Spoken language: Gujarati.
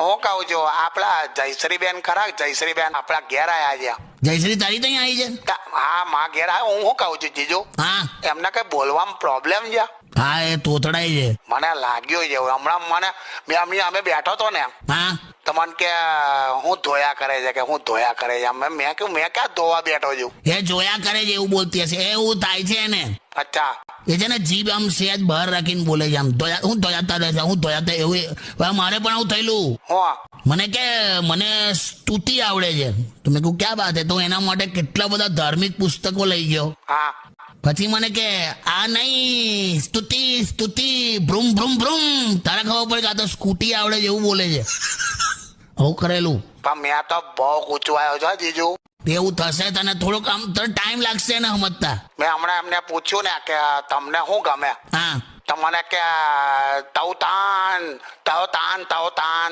હું કહું છું આપડા જયશ્રીબેન ખરા, જયશ્રીબેન આપડા ઘેર આયા છે. જયશ્રી તારી ત્યાં આવી છે? હા માં ઘેર આવ્યો. હું શું કહું છું જીજુ, હા એમને કઈ બોલવામાં પ્રોબ્લેમ છે? હા, એ તોતડાય છે. મને લાગ્યું છે હમણાં અમે બેઠો તો ને હા તો મને કે હું ધોયા કરે છે, કે હું ધોયા કરે છે. મેં કહ્યું મેં ક્યાં ધોવા બેઠો છું. એ જોયા કરે છે એવું બોલતી હશે, એવું થાય છે એને. અચ્છા એ છે ને જીભ આમ સેજ બહાર રાખીને બોલે છે, આમ હું ધોયાતા રહે છે, હું ધોયાતા એવું. હવે મારે પણ આવું થયેલું. હું મને કે મને સ્તુતિ આવડે છે, તો મેં કહું ક્યાં વાત હે, તો એના માટે કેટલા બધા ધાર્મિક પુસ્તકો લઈ ગયો. હા પછી મને કે આ નહીં, સ્તુતિ સ્તુતિ ભ્રુમ ભ્રુમ ભ્રુમ. તારે ખબર પડે કે આ તો સ્કૂટી આવડે છે એવું બોલે છે. આવું કરેલું. પણ મેં તો બહુ ગૂંચવાયો છો જીજુ. એવું થશે તને, થોડોક આમ તો ટાઈમ લાગશે ને સમજતા. મેં હમણાં એમને પૂછ્યું ને કે તમને શું ગમે, હા તો મને કે તવતાન તવતાન તવતાન